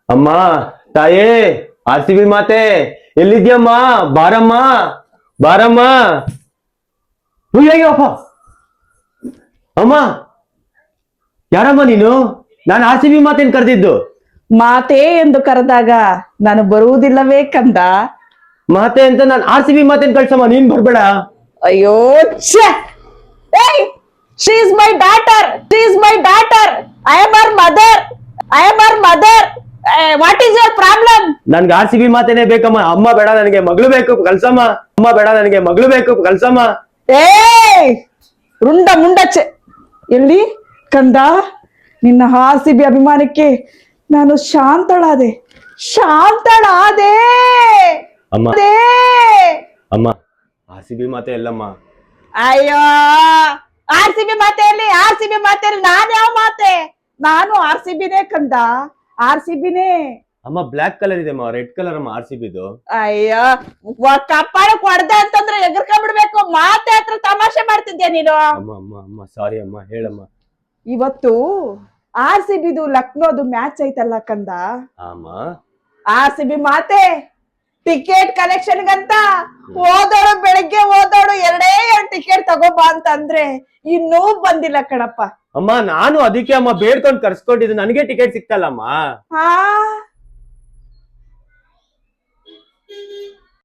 ಅಮ್ಮ, ತಾಯೇ, R C B ಮಾತೆ ಎಲ್ಲಿದ್ಯಮ್ಮ? ಬಾರಮ್ಮ, ಬಾರಮ್ಮ. ಅಯ್ಯಪ್ಪ, ಅಮ್ಮ, ಯಾರಮ್ಮ ನೀನು? ನಾನು ಆರ್ ಸಿ ಬಿ ಮಾತೇನ್ ಕರೆದಿದ್ದು? ಮಾತೆ ಎಂದು ಕರೆದಾಗ ನಾನು ಬರುವುದಿಲ್ಲವೇ ಕಂದ? ಮಾತೆ ಅಂತ ನಾನು ಆರ್ ಸಿ ಬಿ ಮಾತೇನ್ ಕಳ್ಸಮ್ಮ, ನೀನ್ ಬರ್ಬೇಡ. ಅಯ್ಯೋ ಛೆ! ಏಯ್, she is my daughter, she is my daughter, I am her mother, I am her mother. What is your problem? ನನ್ಗೆ ಆರ್ ಸಿ ಬಿ ಮಾತೇನೆ ಬೇಕಮ್ಮ. ಅಮ್ಮ ಬೇಡ, ನನಗೆ ಮಗಳು ಬೇಕು, ಕಳ್ಸಮ್ಮ. ಅಮ್ಮ ಬೇಡ, ನನಗೆ ಮಗಳು ಬೇಕು, ಕಳ್ಸಮ್ಮ. ಏಯ್, ರುಂಡ ಮುಂಡಚ್ಚೆ ಎಲ್ಲಿ ಕಂದ? ನಿನ್ನ RCB ಅಭಿಮಾನಕ್ಕೆ ನಾನು ಶಾಂತಳಾದೆ, ಶಾಂತಳಾದೆ. ಅಮ್ಮ, ಅಮ್ಮ, ಆರ್ ಸಿ ಬಿ ಮಾತೆ ಎಲ್ಲಮ್ಮ. ಅಯ್ಯೋ, RCB ಮಾತೆಯಲ್ಲಿ, RCB ಮಾತೆಯಲ್ಲಿ ನಾನು ಯಾವ ಮಾತೆ? ನಾನು RCBನೇ ಕಂದ, RCBನೇ. ಅಮ್ಮ, ಬ್ಲಾಕ್ ಕಲರ್ ಇದೆ ಅಮ್ಮ, ರೆಡ್ ಕಲರ್ ಅಮ್ಮ ಆರ್ ಸಿ ಬಿದು. ಅಯ್ಯೋ, ಕಪ್ಪಾಳಕ್ ಹೊಡೆದ ಅಂತಂದ್ರೆ ಎಗರ್ಕೊಂಡ್ಬಿಡ್ಬೇಕು. ಮಾತೆ ಹತ್ರ ತಮಾಷೆ ಮಾಡ್ತಿದ್ಯಾ ನೀನು? ಅಮ್ಮ ಅಮ್ಮ ಅಮ್ಮ, ಸಾರಿ ಅಮ್ಮ, ಹೇಳಮ್ಮ. ಇವತ್ತು RCBದು ಲಕ್ನೋದು ಮ್ಯಾಚ್ ಐತಲ್ಲ ಕಂದ. ಅಮ್ಮ, RCB ಮಾತೆ ಟಿಕೆಟ್ ಕಲೆಕ್ಷನ್ಗಂತ ಓದೋಳು, ಬೆಳಗ್ಗೆ ಓದೋಳು 2 ಟಿಕೆಟ್ ತಗೋಬಾ ಅಂತಂದ್ರೆ ಇನ್ನೂ ಬಂದಿಲ್ಲ ಕಣಪ್ಪ. ಅಮ್ಮ, ನಾನು ಅದಕ್ಕೆ ಅಮ್ಮ ಬೇಡ್ಕೊಂಡು ಕರ್ಸ್ಕೊಂಡಿದ್ದು, ನನಗೆ ಟಿಕೆಟ್ ಸಿಕ್ತಲ್ಲಮ್ಮ. ಹಾ,